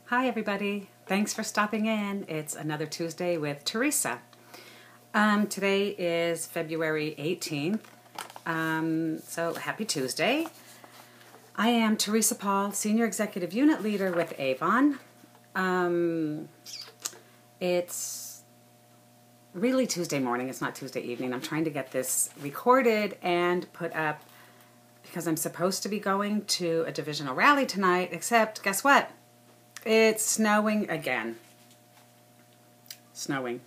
Hi everybody, thanks for stopping in. It's another Tuesday with Theresa. Today is February 18th, so happy Tuesday. I am Theresa Paul, Senior Executive Unit Leader with AVON. It's really Tuesday morning, it's not Tuesday evening. I'm trying to get this recorded and put up because I'm supposed to be going to a divisional rally tonight, except guess what? It's snowing again. Snowing,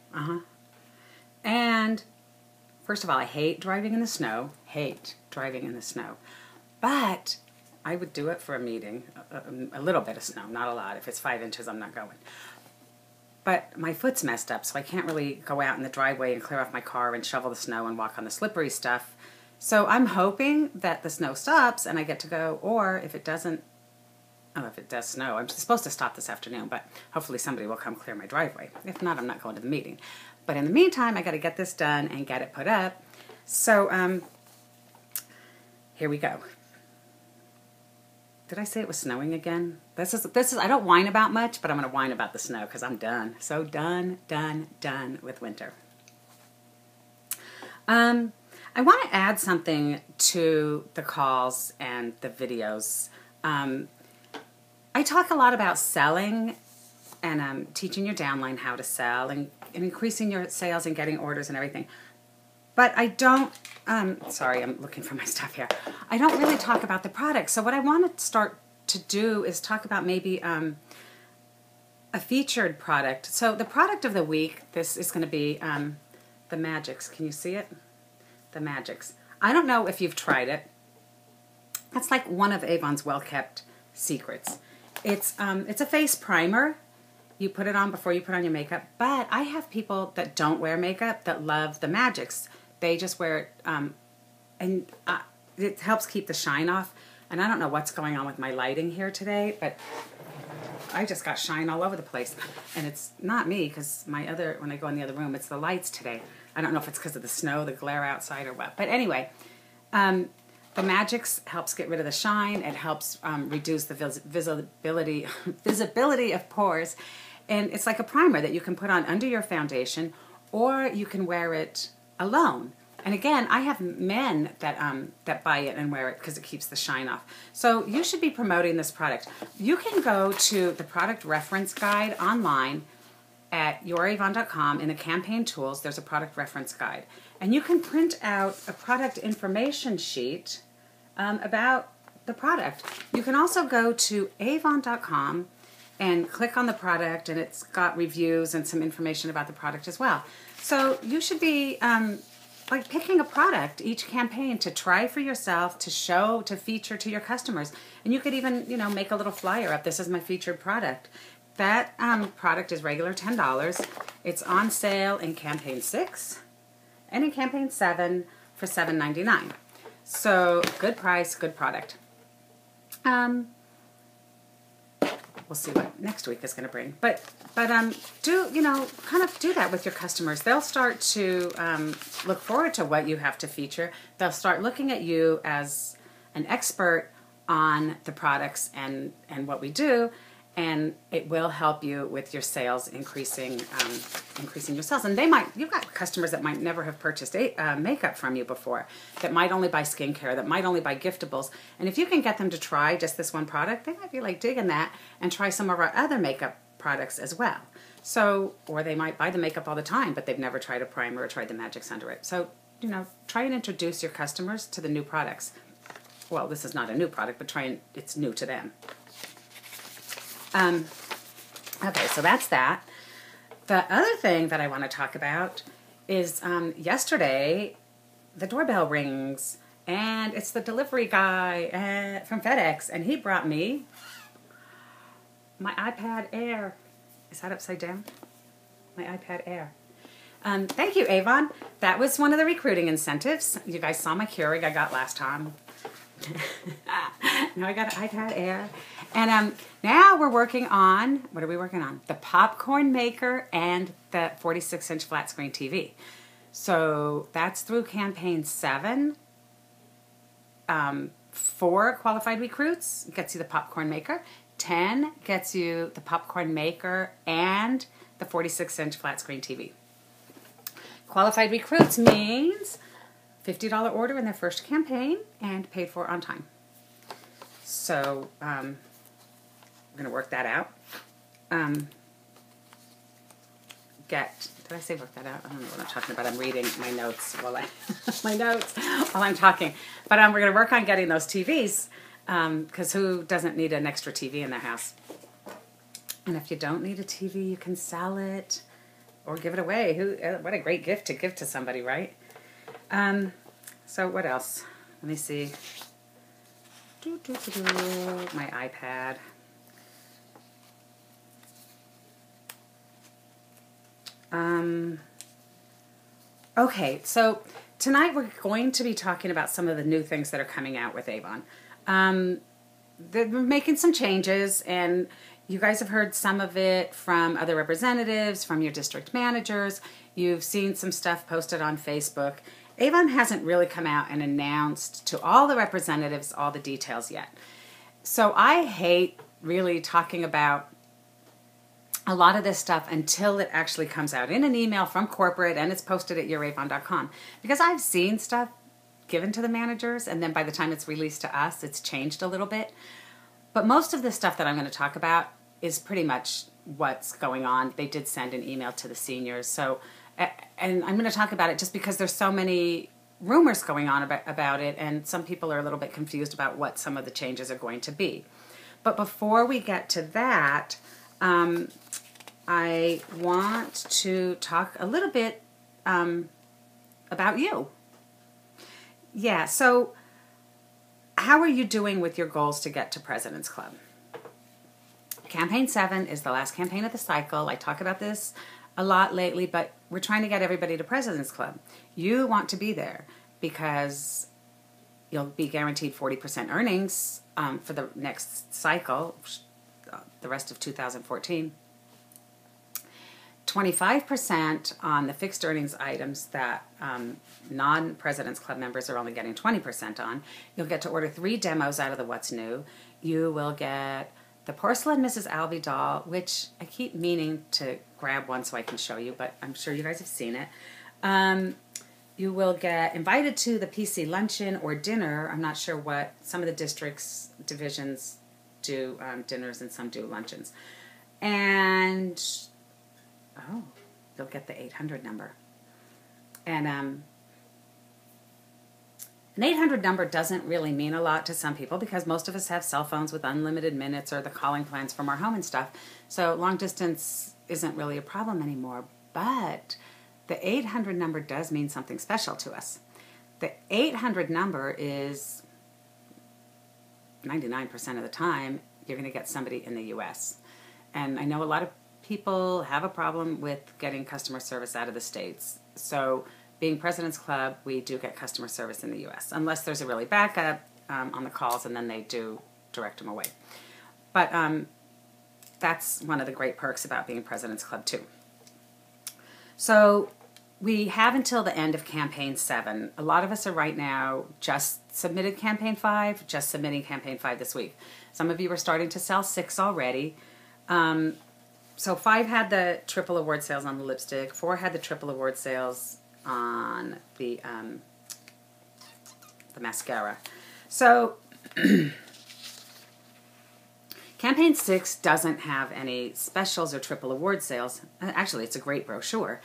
And first of all, I hate driving in the snow. Hate driving in the snow. But I would do it for a meeting. A little bit of snow, not a lot. If it's 5 inches, I'm not going. But my foot's messed up, so I can't really go out in the driveway and clear off my car and shovel the snow and walk on the slippery stuff. So I'm hoping that the snow stops and I get to go, or if it doesn't, if it does snow, I'm supposed to stop this afternoon, but hopefully somebody will come clear my driveway. If not, I'm not going to the meeting. But in the meantime, I got to get this done and get it put up. So, here we go. Did I say it was snowing again? This is. I don't whine about much, but I'm going to whine about the snow because I'm done. So done with winter. I want to add something to the calls and the videos. I talk a lot about selling and teaching your downline how to sell and increasing your sales and getting orders and everything. But I don't, sorry, I'm looking for my stuff here. I don't really talk about the product. So what I want to start to do is talk about maybe a featured product. So the product of the week, this is going to be the Magics. Can you see it? The Magics. I don't know if you've tried it. That's like one of Avon's well-kept secrets. It's a face primer. You put it on before you put on your makeup. But I have people that don't wear makeup that love the Magics. They just wear it, and it helps keep the shine off. And I don't know what's going on with my lighting here today, but I just got shine all over the place. And it's not me, because when I go in the other room, it's the lights today. I don't know if it's because of the snow, the glare outside, or what. But anyway, the Magics helps get rid of the shine. It helps reduce the visibility of pores. And it's like a primer that you can put on under your foundation, or you can wear it alone. And again, I have men that buy it and wear it because it keeps the shine off. So you should be promoting this product. You can go to the product reference guide online at youravon.com. In the campaign tools, there's a product reference guide. And you can print out a product information sheet about the product. You can also go to avon.com and click on the product, and it's got reviews and some information about the product as well. So you should be like picking a product each campaign to try for yourself, to show, to feature to your customers. And you could even, make a little flyer up. This is my featured product. That product is regular $10. It's on sale in campaign 6 and in campaign 7 for $7.99. So good price, good product. We'll see what next week is going to bring. But do kind of do that with your customers. They'll start to look forward to what you have to feature. They'll start looking at you as an expert on the products and what we do. And it will help you with your sales, increasing your sales. And you've got customers that might never have purchased makeup from you before, that might only buy skincare, that might only buy giftables. And if you can get them to try just this one product, they might be like digging that and try some of our other makeup products as well. So, or they might buy the makeup all the time, but they've never tried a primer or tried the Magics under it. So, try and introduce your customers to the new products. Well, this is not a new product, but it's new to them. Okay, so that's that. The other thing that I want to talk about is yesterday the doorbell rings and it's the delivery guy from FedEx, and he brought me my iPad Air. Is that upside down? My iPad Air. Thank you, Avon. That was one of the recruiting incentives. You guys saw my Keurig I got last time. Now I got an iPad Air. And now we're working on, what are we working on? The popcorn maker and the 46-inch flat screen TV. So that's through campaign 7. 4 qualified recruits gets you the popcorn maker. 10 gets you the popcorn maker and the 46-inch flat screen TV. Qualified recruits means $50 order in their first campaign and paid for on time. So we're going to work that out. Did I say work that out? I don't know what I'm talking about. I'm reading my notes while I'm talking. But we're going to work on getting those TVs because who doesn't need an extra TV in their house? And if you don't need a TV, you can sell it or give it away. What a great gift to give to somebody, right? So what else? Let me see. My iPad. Okay, so tonight we're going to be talking about some of the new things that are coming out with AVON. We're making some changes, and you guys have heard some of it from other representatives, from your district managers. You've seen some stuff posted on Facebook. AVON hasn't really come out and announced to all the representatives all the details yet. So I hate really talking about a lot of this stuff until it actually comes out in an email from corporate and it's posted at youravon.com. Because I've seen stuff given to the managers, and then by the time it's released to us, it's changed a little bit. But most of the stuff that I'm going to talk about is pretty much what's going on. They did send an email to the seniors. So, and I'm going to talk about it just because there's so many rumors going on about it, and some people are a little bit confused about what some of the changes are going to be. But before we get to that, I want to talk a little bit about you. Yeah, so how are you doing with your goals to get to President's Club? Campaign 7 is the last campaign of the cycle. I talk about this a lot lately, but we're trying to get everybody to President's Club. You want to be there because you'll be guaranteed 40% earnings for the next cycle, the rest of 2014. 25% on the fixed earnings items that non-President's Club members are only getting 20% on. You'll get to order 3 demos out of the What's New. You will get the Porcelain Mrs. Alvey doll, which I keep meaning to grab one so I can show you, but I'm sure you guys have seen it. You will get invited to the PC luncheon or dinner. I'm not sure what some of the districts, divisions do dinners and some do luncheons. And you'll get the 800 number. And an 800 number doesn't really mean a lot to some people because most of us have cell phones with unlimited minutes or the calling plans from our home and stuff. So long distance isn't really a problem anymore. But the 800 number does mean something special to us. The 800 number is 99% of the time you're going to get somebody in the U.S. And I know a lot of people have a problem with getting customer service out of the States. So being President's Club, we do get customer service in the U.S. unless there's a really backup on the calls, and then they do direct them away. But that's one of the great perks about being President's Club too. So we have until the end of Campaign 7. A lot of us are right now just submitted Campaign 5, just submitting Campaign 5 this week. Some of you are starting to sell 6 already. So 5 had the triple award sales on the lipstick. 4 had the triple award sales on the mascara. So Campaign 6 doesn't have any specials or triple award sales. Actually, it's a great brochure.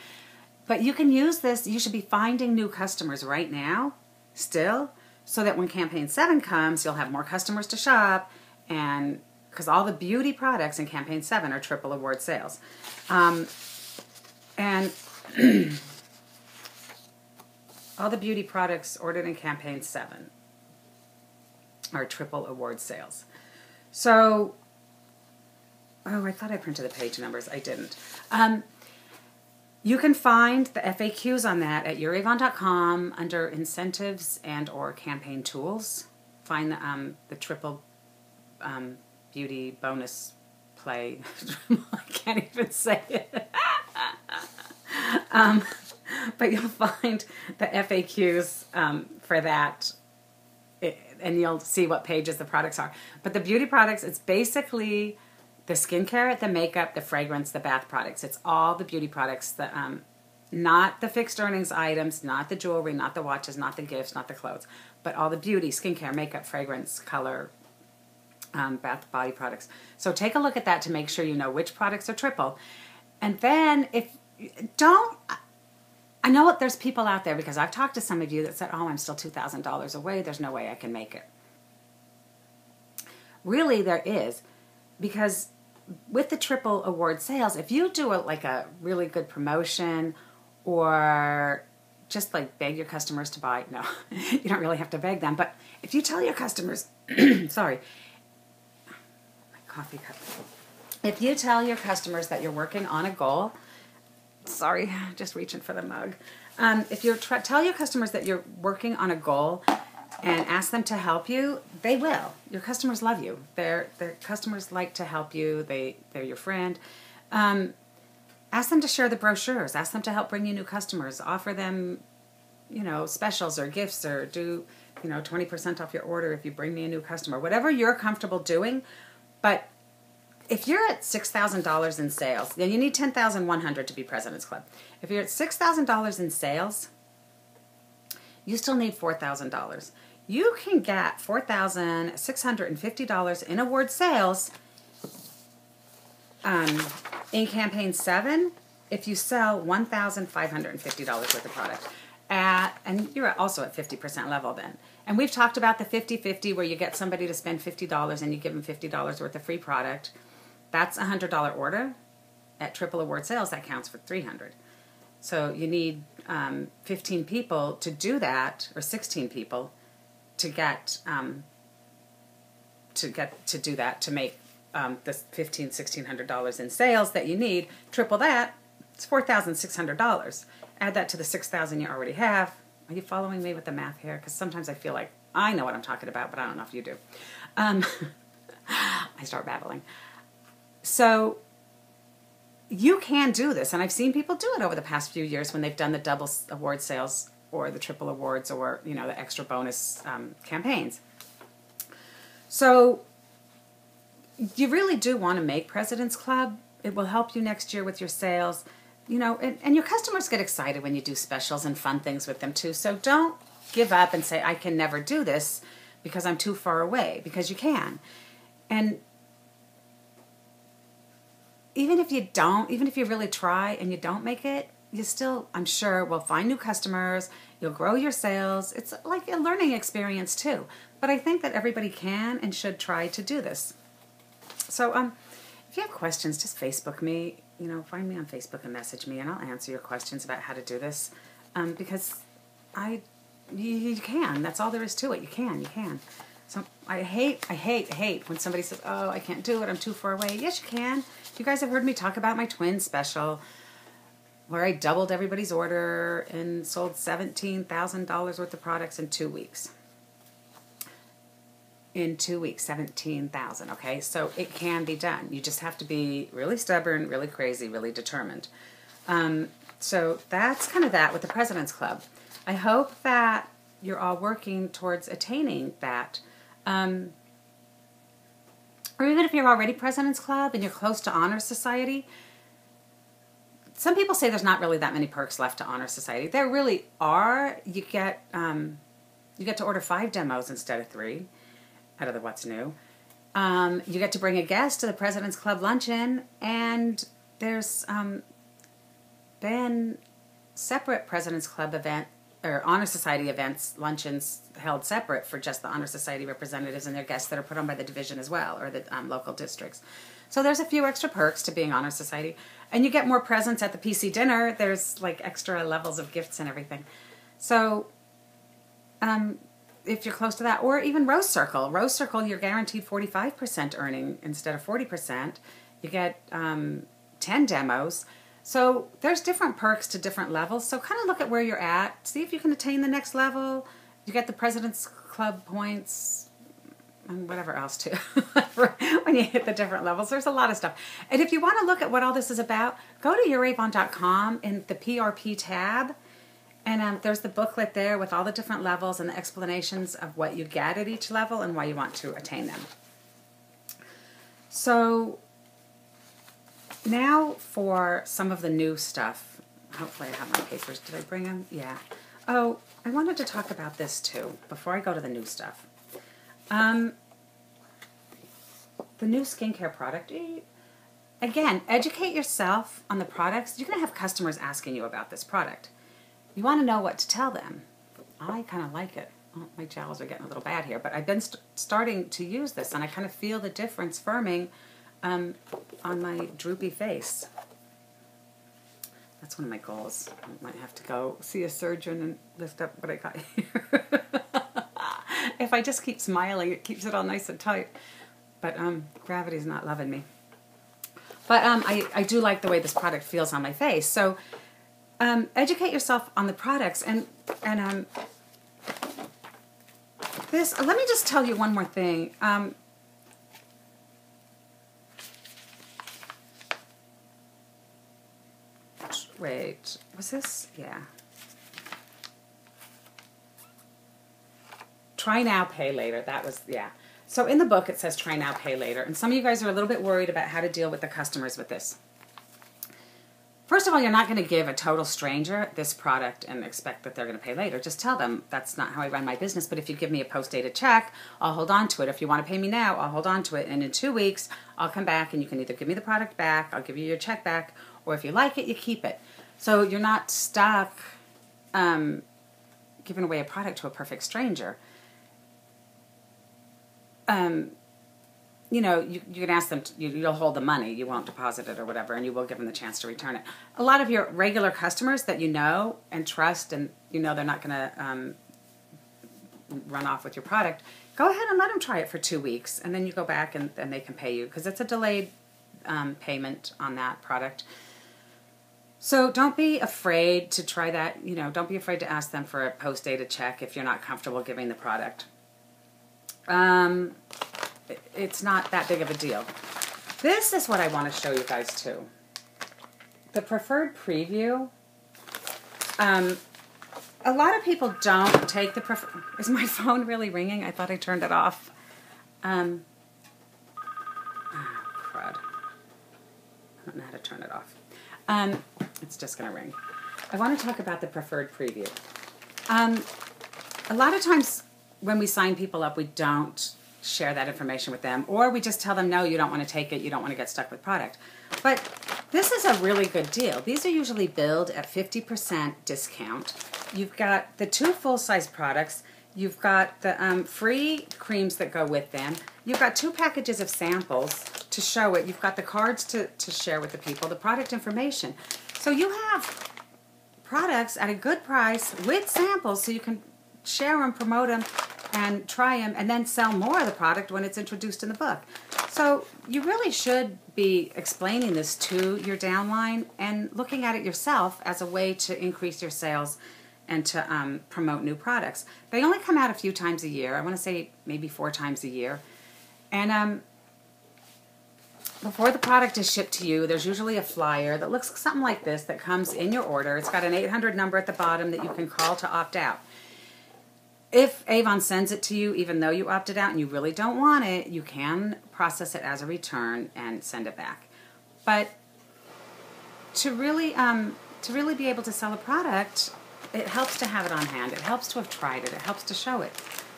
But you can use this. You should be finding new customers right now, still, so that when Campaign 7 comes, you'll have more customers to shop, and because all the beauty products in Campaign 7 are triple award sales. And all the beauty products ordered in Campaign 7 are triple award sales. So, I thought I printed the page numbers. I didn't. You can find the FAQs on that at youravon.com under incentives and or campaign tools. Find the triple beauty bonus play. I can't even say it. But you'll find the FAQs for that. and you'll see what pages the products are. But the beauty products, it's basically the skincare, the makeup, the fragrance, the bath products. It's all the beauty products, not the fixed earnings items, not the jewelry, not the watches, not the gifts, not the clothes, but all the beauty, skincare, makeup, fragrance, color, bath, body products. So take a look at that to make sure you know which products are triple. And then I know there's people out there, because I've talked to some of you that said, oh, I'm still $2,000 away. There's no way I can make it. Really, there is, because with the triple award sales, if you do a really good promotion, or just like beg your customers to buy, no, you don't really have to beg them, but if you tell your customers, sorry, my coffee cup. If you tell your customers that you're working on a goal, sorry, just reaching for the mug. If you tell your customers that you're working on a goal and ask them to help you, they will. Your customers love you. Their customers like to help you. They're your friend. Ask them to share the brochures. Ask them to help bring you new customers. Offer them, specials or gifts, or do, 20% off your order if you bring me a new customer. Whatever you're comfortable doing. But if you're at $6,000 in sales, then you need $10,100 to be President's Club. If you're at $6,000 in sales, you still need $4,000. You can get $4,650 in award sales in campaign 7 if you sell $1,550 worth of product. And you're also at 50% level then. And we've talked about the 50-50, where you get somebody to spend $50 and you give them $50 worth of free product. That's a $100 order. At triple award sales, that counts for $300. So you need 15 people to do that, or 16 people to get to do that, to make the $1,600 in sales that you need. Triple that, it's $4,600. Add that to the $6,000 you already have. Are you following me with the math here? Because sometimes I feel like I know what I'm talking about, but I don't know if you do. I start babbling. So you can do this, and I've seen people do it over the past few years when they've done the double award sales or the triple awards, or the extra bonus campaigns. So you really do want to make President's Club. It will help you next year with your sales, and your customers get excited when you do specials and fun things with them too. So don't give up and say, I can never do this because I'm too far away, because you can. And even if you really try and you don't make it, you still, I'm sure, will find new customers. You'll grow your sales. It's like a learning experience too. But I think that everybody can and should try to do this. So if you have questions, just Facebook me. Find me on Facebook and message me, and I'll answer your questions about how to do this. Because you can. That's all there is to it. You can. So I hate when somebody says, oh, I can't do it, I'm too far away. Yes, you can. You guys have heard me talk about my twin special, where I doubled everybody's order and sold $17,000 worth of products in 2 weeks. In 2 weeks, 17,000, okay? So it can be done. You just have to be really stubborn, really crazy, really determined. So that's kind of that with the President's Club. I hope that you're all working towards attaining that. Or even if you're already President's Club and you're close to Honor Society, some people say there's not really that many perks left to Honor Society. There really are. You get to order 5 demos instead of 3 out of the What's New. You get to bring a guest to the President's Club luncheon, and there's been separate President's Club event or Honor Society events, luncheons held separate for just the Honor Society representatives and their guests that are put on by the division as well, or the local districts. So there's a few extra perks to being Honor Society. And you get more presents at the PC dinner. There's like extra levels of gifts and everything. So if you're close to that, or even Rose Circle. Rose Circle, you're guaranteed 45% earning instead of 40%. You get 10 demos. So there's different perks to different levels. So kind of look at where you're at. See if you can attain the next level. You get the President's Club points and whatever else too. When you hit the different levels, there's a lot of stuff. And if you want to look at what all this is about, go to youravon.com in the PRP tab And there's the booklet there with all the different levels and the explanations of what you get at each level and why you want to attain them. So now for some of the new stuff. Hopefully I have my papers. Did I bring them? Yeah. Oh, I wanted to talk about this too before I go to the new stuff. The new skincare product. Again, educate yourself on the products. You're going to have customers asking you about this product. You want to know what to tell them. I kind of like it. Oh, my jowls are getting a little bad here, but I've been starting to use this, and I kind of feel the difference firming on my droopy face. That's one of my goals. I might have to go see a surgeon and lift up what I got here. If I just keep smiling, it keeps it all nice and tight. But gravity's not loving me. But I do like the way this product feels on my face. So educate yourself on the products. And this, let me just tell you one more thing. Wait, was this? Yeah. Try now, pay later. That was, yeah. So in the book it says try now, pay later. And some of you guys are a little bit worried about how to deal with the customers with this. First of all, you're not going to give a total stranger this product and expect that they're going to pay later. Just tell them that's not how I run my business, but if you give me a post-dated check, I'll hold on to it. If you want to pay me now, I'll hold on to it. And in 2 weeks, I'll come back and you can either give me the product back, I'll give you your check back, or if you like it, you keep it. So you're not stuck giving away a product to a perfect stranger. You know, you can ask them, you'll hold the money, you won't deposit it or whatever, and you will give them the chance to return it. A lot of your regular customers that you know and trust and you know they're not going to run off with your product, go ahead and let them try it for 2 weeks, and then you go back and they can pay you, because it's a delayed payment on that product. So don't be afraid to try that. You know, don't be afraid to ask them for a post-dated check if you're not comfortable giving the product. It's not that big of a deal. This is what I want to show you guys too. The preferred preview. A lot of people don't take the preferred. Is my phone really ringing? I thought I turned it off. Oh, crud. I don't know how to turn it off. It's just going to ring. I want to talk about the preferred preview. A lot of times when we sign people up, we don't share that information with them, or we just tell them, no, you don't want to take it, you don't want to get stuck with product. But this is a really good deal. These are usually billed at 50% discount. You've got the 2 full-size products, you've got the free creams that go with them, you've got 2 packages of samples to show it, you've got the cards to share with the people, the product information. So you have products at a good price with samples so you can share them, promote them, and try them, and then sell more of the product when it's introduced in the book. So you really should be explaining this to your downline and looking at it yourself as a way to increase your sales and to promote new products. They only come out a few times a year. I want to say maybe 4 times a year. And before the product is shipped to you, there's usually a flyer that looks something like this that comes in your order. It's got an 800 number at the bottom that you can call to opt out. If Avon sends it to you, even though you opted out and you really don't want it, you can process it as a return and send it back. But to really be able to sell a product, it helps to have it on hand. It helps to have tried it. It helps to show it.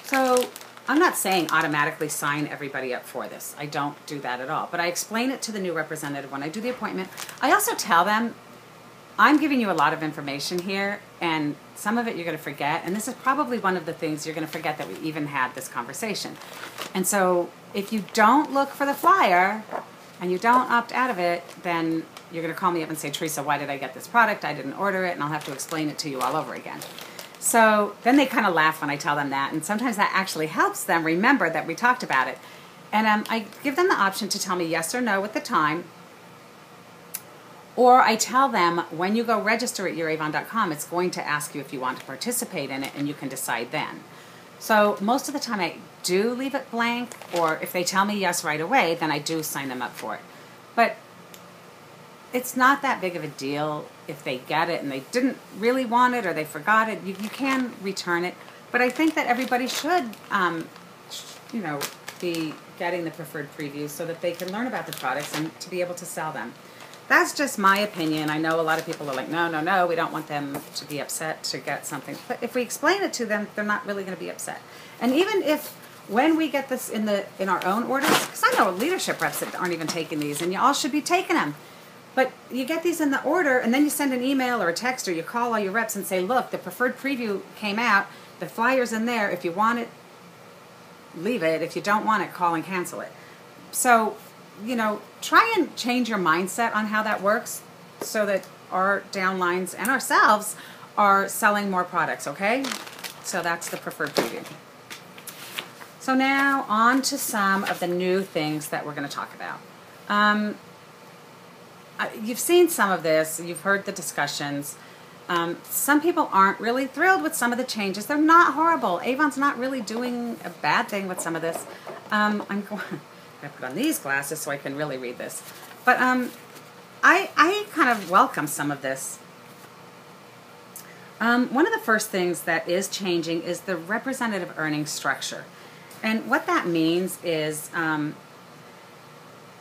So I'm not saying automatically sign everybody up for this. I don't do that at all. But I explain it to the new representative when I do the appointment. I also tell them, I'm giving you a lot of information here, and some of it you're going to forget, and this is probably one of the things you're going to forget that we even had this conversation. And so if you don't look for the flyer and you don't opt out of it, then you're going to call me up and say, Theresa, why did I get this product? I didn't order it, and I'll have to explain it to you all over again. So then they kind of laugh when I tell them that, and sometimes that actually helps them remember that we talked about it. And I give them the option to tell me yes or no at the time. Or I tell them, when you go register at youravon.com, it's going to ask you if you want to participate in it, and you can decide then. So most of the time I do leave it blank, or if they tell me yes right away, then I do sign them up for it. But it's not that big of a deal if they get it and they didn't really want it or they forgot it. You can return it. But I think that everybody should, you know, be getting the preferred previews so that they can learn about the products and to be able to sell them. That's just my opinion. I know a lot of people are like, no, no, no, we don't want them to be upset to get something. But if we explain it to them, they're not really going to be upset. And even if, when we get this in our own orders, because I know leadership reps that aren't even taking these, and you all should be taking them. But you get these in the order, and then you send an email or a text, or you call all your reps and say, look, the preferred preview came out, the flyer's in there. If you want it, leave it. If you don't want it, call and cancel it. So, you know, try and change your mindset on how that works so that our downlines and ourselves are selling more products, okay? So that's the preferred preview. So now on to some of the new things that we're going to talk about. You've seen some of this. You've heard the discussions. Some people aren't really thrilled with some of the changes. They're not horrible. Avon's not really doing a bad thing with some of this. I'm going to put on these glasses so I can really read this. But I kind of welcome some of this. One of the first things that is changing is the representative earnings structure. And what that means is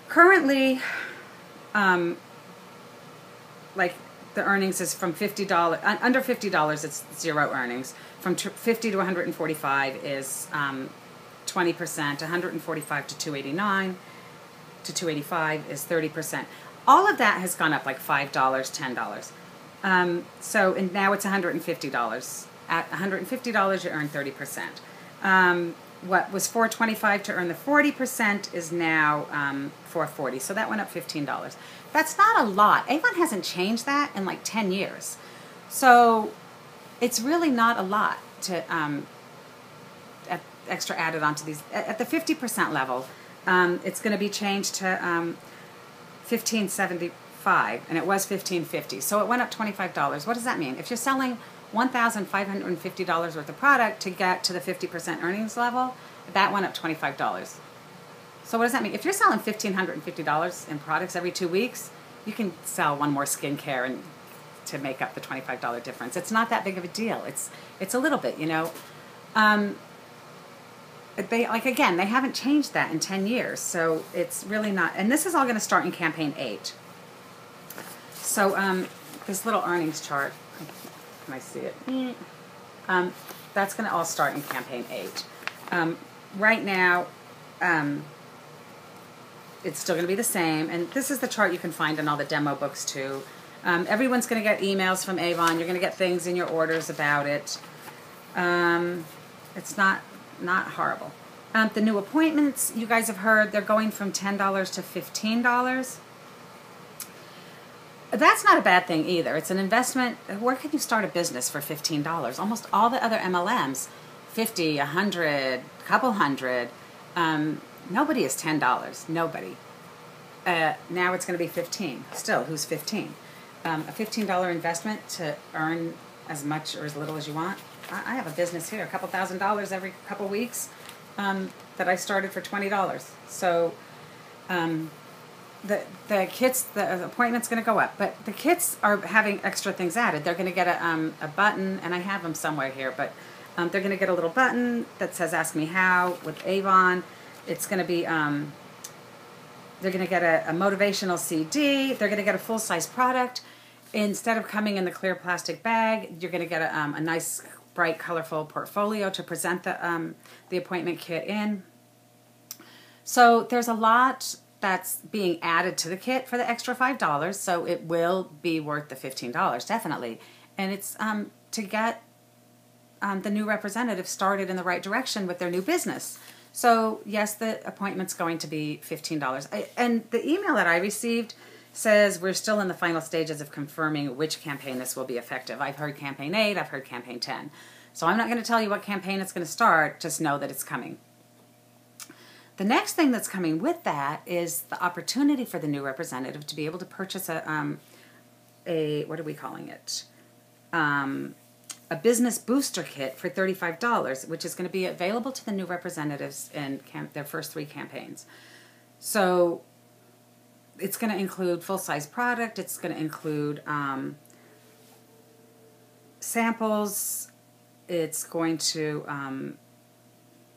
currently, like the earnings is from $50, under $50 it's zero earnings. From 50 to 145 is 20%, 145 to 289 to 285 is 30%. All of that has gone up like $5, $10. And now it's $150. At $150 you earn 30%. What was $425 to earn the 40% is now $440. So that went up $15. That's not a lot. Avon hasn't changed that in like 10 years. So it's really not a lot to extra added onto these. At the 50% level, it's going to be changed to $15.75, and it was $15.50. So it went up $25. What does that mean? If you're selling $1,550 worth of product to get to the 50% earnings level, that went up $25. So what does that mean? If you're selling $1,550 in products every 2 weeks, you can sell one more skincare and to make up the $25 difference. It's not that big of a deal. It's a little bit, you know. They haven't changed that in 10 years, so it's really not. And this is all going to start in campaign 8. So this little earnings chart, can I see it? That's going to all start in campaign 8. Right now, it's still going to be the same, and this is the chart you can find in all the demo books too. Everyone's going to get emails from Avon. You're going to get things in your orders about it. It's not horrible. The new appointments, you guys have heard, they're going from $10 to $15. That's not a bad thing either. It's an investment. Where can you start a business for $15? Almost all the other MLMs, $50, $100, couple hundred. Nobody is $10. Nobody. Now it's going to be $15. Still, who's 15? A $15 investment to earn as much or as little as you want. I have a business here, a couple $1,000 every couple weeks that I started for $20. So the kits, the appointment's going to go up, but the kits are having extra things added. They're going to get a button, and I have them somewhere here, but they're going to get a little button that says "Ask Me How" with Avon. It's going to be they're going to get a motivational CD. They're going to get a full-size product. Instead of coming in the clear plastic bag, you're going to get a nice, bright, colorful portfolio to present the appointment kit in. So there's a lot that's being added to the kit for the extra $5, so it will be worth the $15, definitely. And it's to get the new representative started in the right direction with their new business. So yes, the appointment's going to be $15. And the email that I received says we're still in the final stages of confirming which campaign this will be effective. I've heard campaign 8, I've heard campaign 10. So I'm not going to tell you what campaign it's going to start, just know that it's coming. The next thing that's coming with that is the opportunity for the new representative to be able to purchase a what are we calling it? A business booster kit for $35, which is going to be available to the new representatives in their first 3 campaigns. So it's going to include full-size product. It's going to include samples. It's going to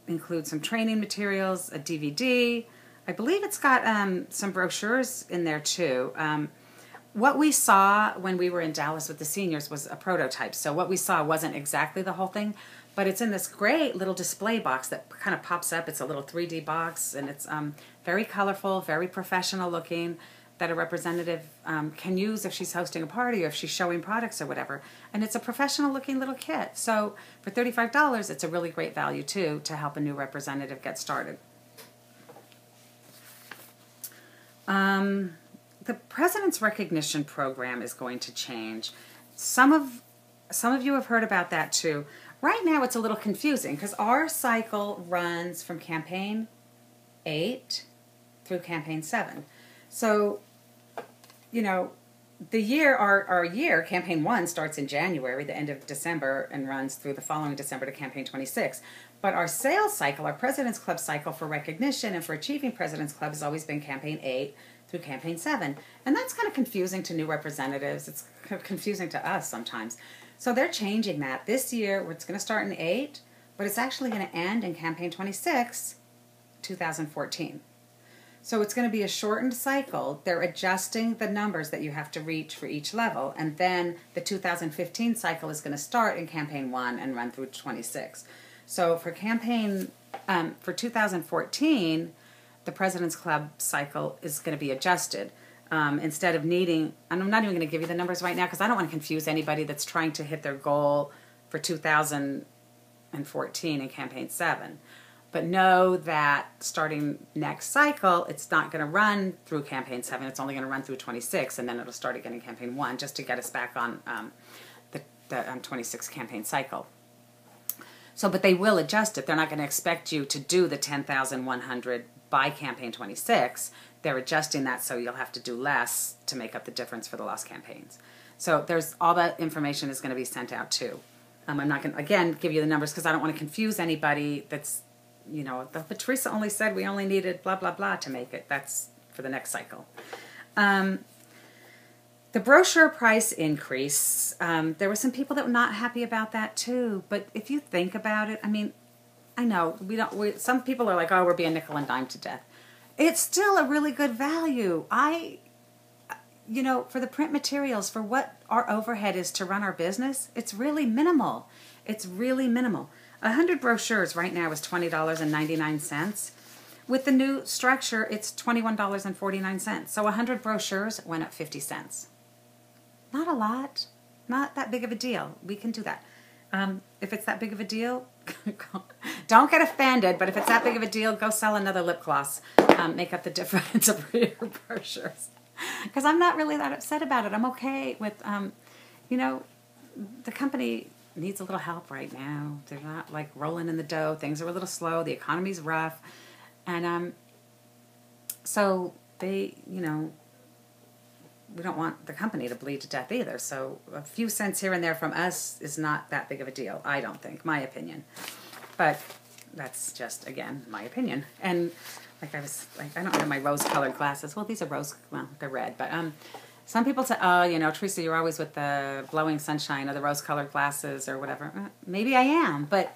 include some training materials, a DVD. I believe it's got some brochures in there too. What we saw when we were in Dallas with the seniors was a prototype. So what we saw wasn't exactly the whole thing, but it's in this great little display box that kind of pops up. It's a little 3D box, and it's very colorful, very professional looking, that a representative can use if she's hosting a party or if she's showing products or whatever. And it's a professional looking little kit. So for $35, it's a really great value too to help a new representative get started. The President's Recognition Program is going to change. Some of you have heard about that too. Right now it's a little confusing because our cycle runs from campaign 8 through campaign 7. So, you know, the year, our year, campaign 1 starts in January, the end of December, and runs through the following December to campaign 26. But our sales cycle, our President's Club cycle for recognition and for achieving President's Club has always been campaign 8 through campaign 7. And that's kind of confusing to new representatives. It's confusing to us sometimes. So they're changing that. This year, it's going to start in 8, but it's actually going to end in campaign 26, 2014. So it's going to be a shortened cycle. They're adjusting the numbers that you have to reach for each level. And then the 2015 cycle is going to start in campaign 1 and run through 26. So for for 2014, the President's Club cycle is going to be adjusted. Instead of needing, and I'm not even going to give you the numbers right now because I don't want to confuse anybody that's trying to hit their goal for 2014 in campaign 7. But know that starting next cycle, it's not going to run through campaign 7. It's only going to run through 26, and then it'll start again in campaign 1 just to get us back on the 26 campaign cycle. So, but they will adjust it. They're not going to expect you to do the 10,100 by campaign 26. They're adjusting that so you'll have to do less to make up the difference for the lost campaigns. So there's all that information is going to be sent out too. I'm not going to, again, give you the numbers because I don't want to confuse anybody that's, you know, but Theresa only said we only needed blah, blah, blah to make it. That's for the next cycle. The brochure price increase, there were some people that were not happy about that too. But if you think about it, I mean, I know some people are like, oh, we're being nickel and dime to death. It's still a really good value. You know, for the print materials, for what our overhead is to run our business, it's really minimal. It's really minimal. 100 brochures right now is $20.99. With the new structure, it's $21.49. So 100 brochures went up 50 cents. Not a lot. Not that big of a deal. We can do that. If it's that big of a deal, don't get offended, but if it's that big of a deal, go sell another lip gloss. Make up the difference of your brochures. Because I'm not really that upset about it. I'm okay with, you know, the company needs a little help right now. They're not like rolling in the dough. Things are a little slow. The economy's rough. And so they, you know, we don't want the company to bleed to death either. So a few cents here and there from us is not that big of a deal, I don't think, my opinion. But that's just, again, my opinion. And like I don't have my rose-colored glasses. Well, these are well, they're red. But some people say, oh, you know, Theresa, you're always with the blowing sunshine or the rose-colored glasses or whatever. Maybe I am, but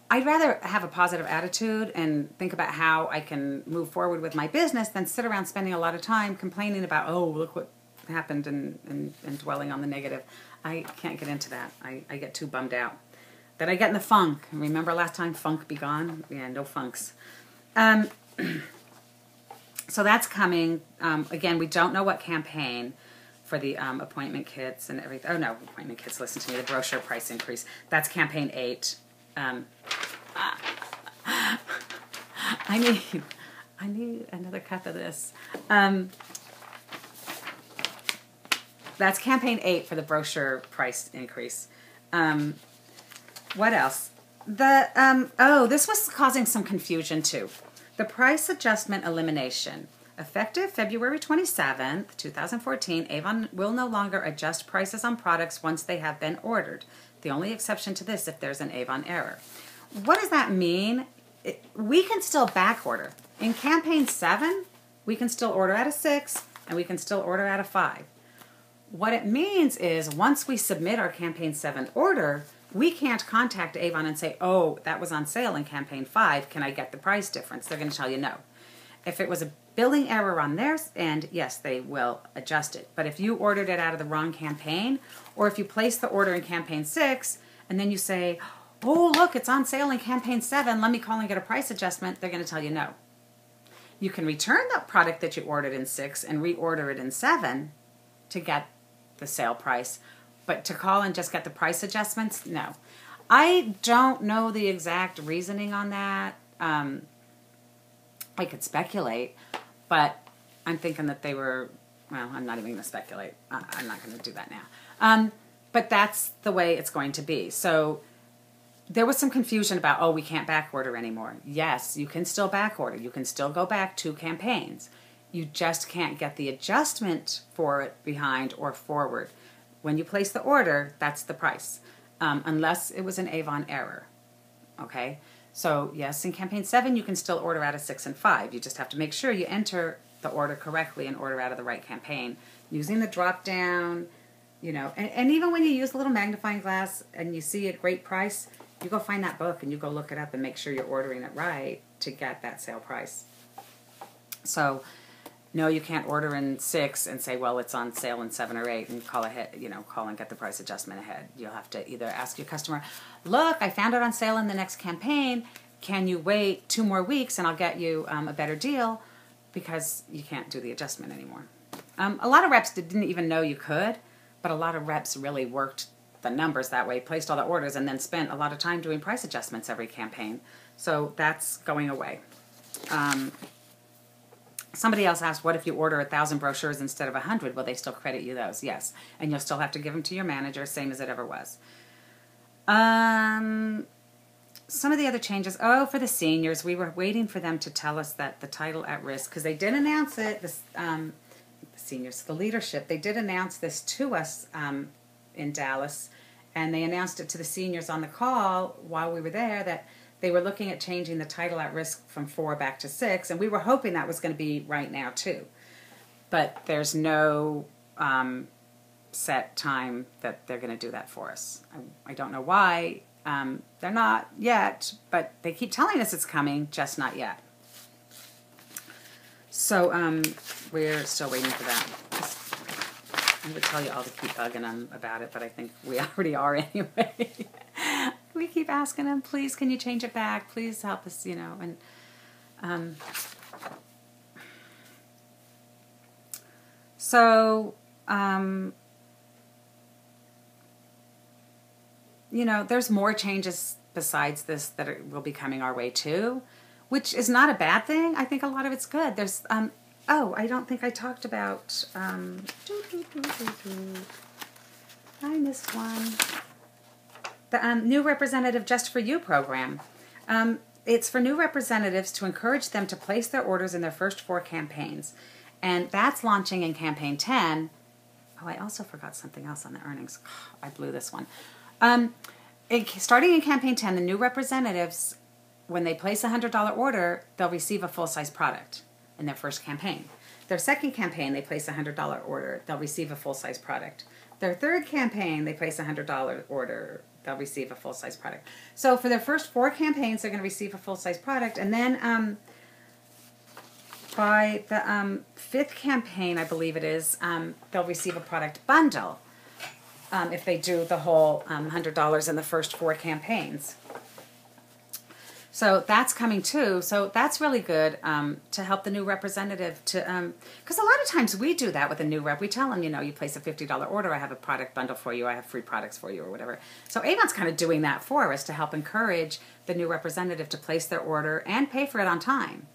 I'd rather have a positive attitude and think about how I can move forward with my business than sit around spending a lot of time complaining about, oh, look what happened and dwelling on the negative. I can't get into that. I get too bummed out. Then I get in the funk. Remember last time, funk be gone? Yeah, no funks. So that's coming. Again, we don't know what campaign for the appointment kits and everything. Oh, no, appointment kits, listen to me. The brochure price increase. That's campaign 8. I need another cup of this. That's campaign 8 for the brochure price increase. What else? This was causing some confusion too. The price adjustment elimination. Effective February 27th, 2014, AVON will no longer adjust prices on products once they have been ordered. The only exception to this if there's an AVON error. What does that mean? We can still back order. In campaign 7, we can still order out of 6 and we can still order out of 5. What it means is once we submit our campaign 7 order, we can't contact Avon and say, oh, that was on sale in campaign 5. Can I get the price difference? They're going to tell you no. If it was a billing error on their end, yes, they will adjust it. But if you ordered it out of the wrong campaign, or if you place the order in campaign 6 and then you say, oh, look, it's on sale in campaign 7, let me call and get a price adjustment, they're going to tell you no. You can return the product that you ordered in 6 and reorder it in 7 to get the sale price. But to call and just get the price adjustments, no. I don't know the exact reasoning on that. I could speculate, but I'm thinking that they were, well, I'm not even going to speculate. I'm not going to do that now. But that's the way it's going to be. So there was some confusion about, oh, we can't back order anymore. Yes, you can still back order. You can still go back 2 campaigns. You just can't get the adjustment for it behind or forward. When you place the order, that's the price, unless it was an AVON error, okay? So yes, in campaign 7, you can still order out of 6 and 5. You just have to make sure you enter the order correctly and order out of the right campaign using the drop down, you know, and even when you use a little magnifying glass and you see a great price, you go find that book and you go look it up and make sure you're ordering it right to get that sale price. So no, you can't order in 6 and say, well, it's on sale in 7 or 8 and call ahead, you know, call and get the price adjustment ahead. You'll have to either ask your customer, look, I found it on sale in the next campaign. Can you wait 2 more weeks and I'll get you a better deal? Because you can't do the adjustment anymore. A lot of reps didn't even know you could, but a lot of reps really worked the numbers that way, placed all the orders, and then spent a lot of time doing price adjustments every campaign. So that's going away. Somebody else asked, what if you order 1,000 brochures instead of 100? Will they still credit you those? Yes. And you'll still have to give them to your manager, same as it ever was. Some of the other changes, for the seniors, we were waiting for them to tell us that the title at risk, because they did announce it, the seniors, the leadership, they did announce this to us in Dallas, and they announced it to the seniors on the call while we were there that they were looking at changing the title at risk from 4 back to 6, and we were hoping that was going to be right now too. But there's no set time that they're going to do that for us. I don't know why. They're not yet, but they keep telling us it's coming, just not yet. So we're still waiting for that. I would tell you all to keep bugging them about it, but I think we already are anyway. We keep asking them, please, can you change it back? Please help us, you know. And you know, there's more changes besides this that will be coming our way too, which is not a bad thing. I think a lot of it's good. There's I don't think I talked about I missed one. The new Representative Just For You program. It's for new representatives to encourage them to place their orders in their first 4 campaigns. And that's launching in campaign 10. Oh, I also forgot something else on the earnings. I blew this one. Starting in campaign 10, the new representatives, when they place a $100 order, they'll receive a full-size product in their first campaign. Their second campaign, they place a $100 order, they'll receive a full-size product. Their third campaign, they place a $100 order, they'll receive a full-size product. So for their first 4 campaigns, they're going to receive a full-size product, and then by the 5th campaign, I believe it is, they'll receive a product bundle if they do the whole $100 in the first 4 campaigns. So that's coming too. So that's really good to help the new representative to, because a lot of times we do that with a new rep. We tell them, you know, you place a $50 order, I have a product bundle for you, I have free products for you or whatever. So Avon's kind of doing that for us to help encourage the new representative to place their order and pay for it on time.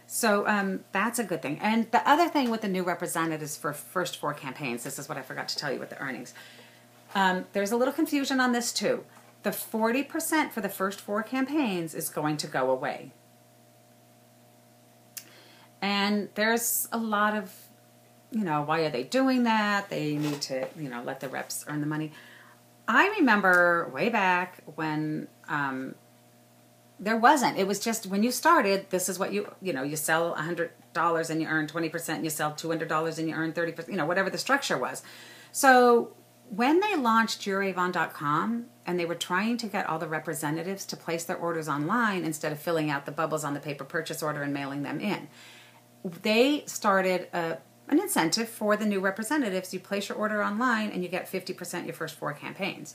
So that's a good thing. And the other thing with the new representatives for first 4 campaigns, this is what I forgot to tell you with the earnings. There's a little confusion on this too. The 40% for the first 4 campaigns is going to go away. And there's a lot of, you know, why are they doing that? They need to, you know, let the reps earn the money. I remember way back when there wasn't. It was just when you started, this is what you sell $100 and you earn 20%, and you sell $200 and you earn 30%, whatever the structure was. So when they launched YourAvon.com and they were trying to get all the representatives to place their orders online instead of filling out the bubbles on the paper purchase order and mailing them in, they started an incentive for the new representatives. You place your order online and you get 50% your first 4 campaigns.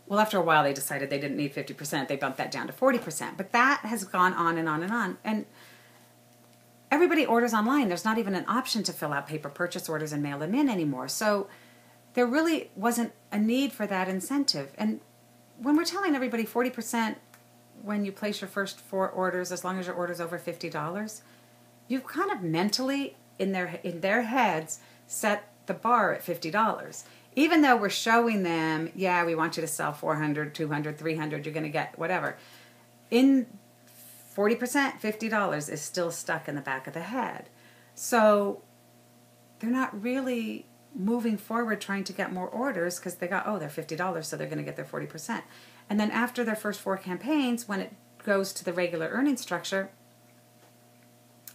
Well, after a while, they decided they didn't need 50%. They bumped that down to 40%. But that has gone on and on and on. And everybody orders online. There's not even an option to fill out paper purchase orders and mail them in anymore. So there really wasn't a need for that incentive. And when we're telling everybody 40% when you place your first 4 orders, as long as your order's over $50, you've kind of mentally, in their heads, set the bar at $50. Even though we're showing them, yeah, we want you to sell 400, 200, 300, you're going to get whatever. In 40%, $50 is still stuck in the back of the head. So they're not really moving forward trying to get more orders because they got, they're $50, so they're going to get their 40%. And then after their first 4 campaigns, when it goes to the regular earning structure,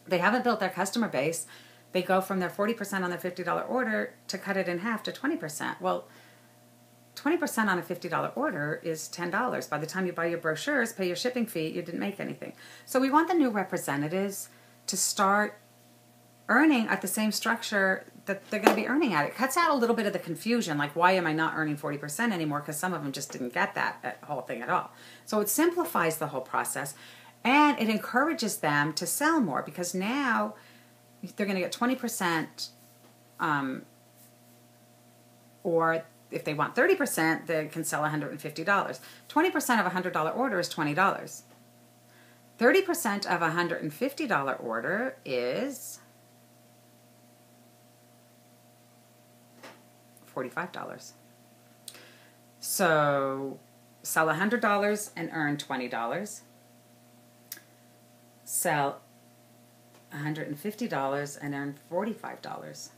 they haven't built their customer base. They go from their 40% on their $50 order to cut it in half to 20%. Well, 20% on a $50 order is $10. By the time you buy your brochures, pay your shipping fee, you didn't make anything. So we want the new representatives to start earning at the same structure that they're going to be earning at. It cuts out a little bit of the confusion, like why am I not earning 40% anymore? Because some of them just didn't get that whole thing at all. So it simplifies the whole process, and it encourages them to sell more because now they're going to get 20%, or if they want 30%, they can sell $150. 20% of a $100 order is $20. 30% of a $150 order is $45. So sell $100 and earn $20. Sell $150 and earn $45.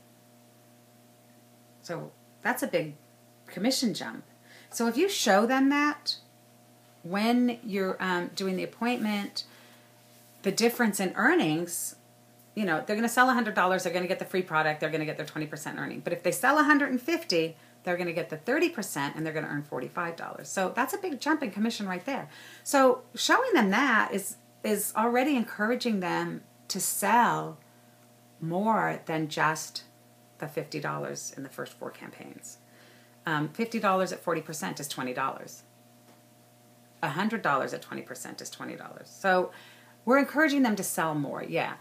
So that's a big commission jump. So if you show them that when you're doing the appointment, the difference in earnings, they're going to sell $100, they're going to get the free product, they're going to get their 20% earning. But if they sell $150, they're going to get the 30% and they're going to earn $45. So that's a big jump in commission right there. So showing them that is already encouraging them to sell more than just the $50 in the first 4 campaigns. $50 at 40% is $20. $100 at 20% is $20. So we're encouraging them to sell more, yeah.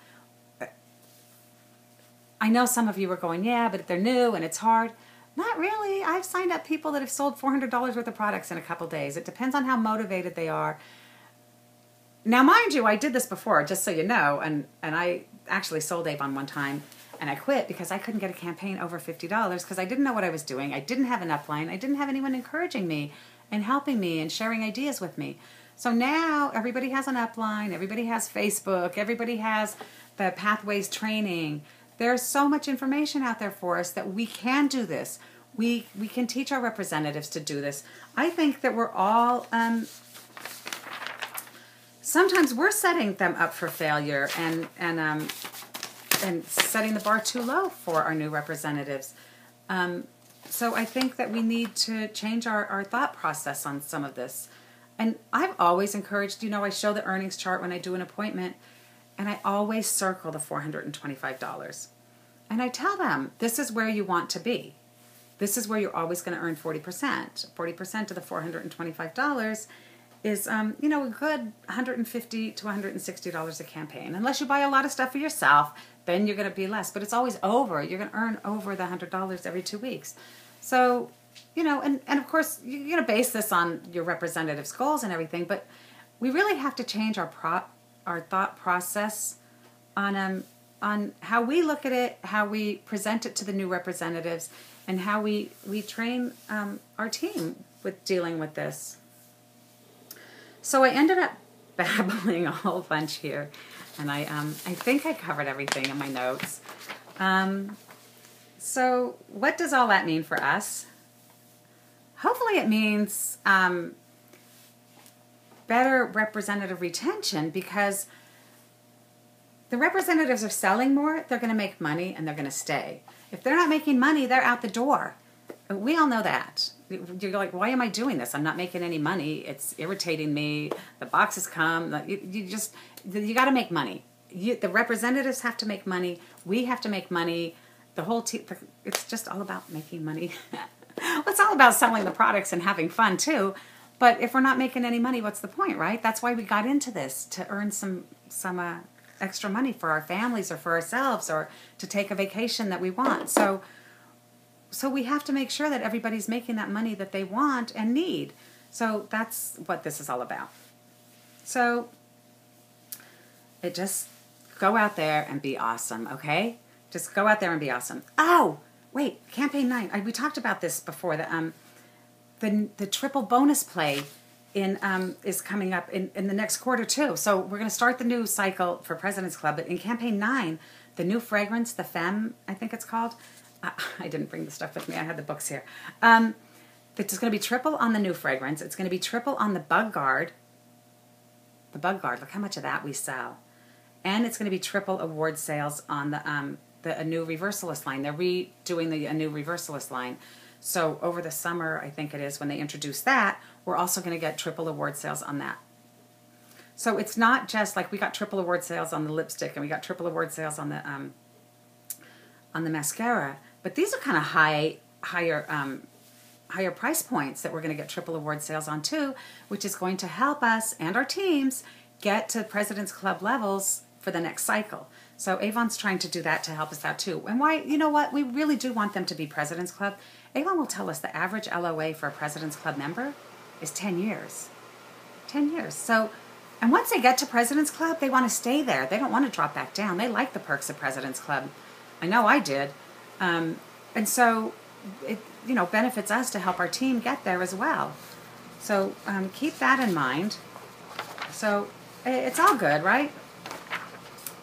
I know some of you are going, yeah, but if they're new and it's hard. Not really. I've signed up people that have sold $400 worth of products in a couple days. It depends on how motivated they are. Now, mind you, I did this before, just so you know, and I actually sold AVON one time, and I quit because I couldn't get a campaign over $50 because I didn't know what I was doing. I didn't have an upline. I didn't have anyone encouraging me and helping me and sharing ideas with me. So now everybody has an upline, everybody has Facebook, everybody has the Pathways training. There's so much information out there for us that we can do this. We can teach our representatives to do this. I think that we're all... sometimes we're setting them up for failure and setting the bar too low for our new representatives. So I think that we need to change our thought process on some of this. And I've always encouraged, I show the earnings chart when I do an appointment, and I always circle the $425. And I tell them, this is where you want to be. This is where you're always going to earn 40%. 40% of the $425 is, a good $150 to $160 a campaign. Unless you buy a lot of stuff for yourself, then you're going to be less. But it's always over. You're going to earn over the $100 every 2 weeks. So, and of course, you're going to base this on your representative's goals and everything, but we really have to change our thought process on how we look at it, how we present it to the new representatives, and how we train our team with dealing with this. So I ended up babbling a whole bunch here, and I think I covered everything in my notes. So what does all that mean for us? Hopefully it means better representative retention, because the representatives are selling more, they're going to make money, and they're going to stay. If they're not making money, they're out the door. We all know that. You're like, why am I doing this? I'm not making any money. It's irritating me. The boxes come. You got to make money. The representatives have to make money. We have to make money. The whole team. It's just all about making money. Well, it's all about selling the products and having fun too. But if we're not making any money, what's the point, right? That's why we got into this, to earn some extra money for our families or for ourselves, or to take a vacation that we want. So we have to make sure that everybody's making that money that they want and need. So that's what this is all about. So just go out there and be awesome, okay? Just go out there and be awesome. Oh, wait, Campaign 9. We talked about this before. The triple bonus play is coming up in the next quarter too. So we're going to start the new cycle for President's Club. But in Campaign 9, the new fragrance, the Femme, I think it's called. I didn't bring the stuff with me. I had the books here. It's going to be triple on the new fragrance. It's going to be triple on the Bug Guard. The Bug Guard, look how much of that we sell. And it's going to be triple award sales on the new Reversalist line. They're redoing the new Reversalist line. So over the summer, I think it is, when they introduce that, we're also going to get triple award sales on that. So it's not just like we got triple award sales on the lipstick and we got triple award sales on the mascara, but these are kind of higher price points that we're going to get triple award sales on too, which is going to help us and our teams get to President's Club levels for the next cycle. So Avon's trying to do that to help us out too. And why, you know what, we really do want them to be President's Club. Avon will tell us the average LOA for a President's Club member is 10 years. 10 years. So, and once they get to President's Club, they want to stay there. They don't want to drop back down. They like the perks of President's Club. I know I did. And so it, benefits us to help our team get there as well. So keep that in mind. So it's all good, right?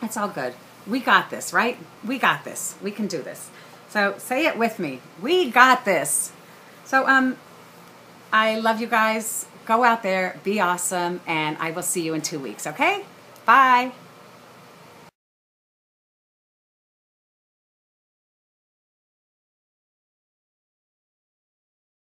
It's all good. We got this, right? We got this. We can do this. So say it with me. We got this. So I love you guys. Go out there, be awesome, and I will see you in 2 weeks, okay? Bye.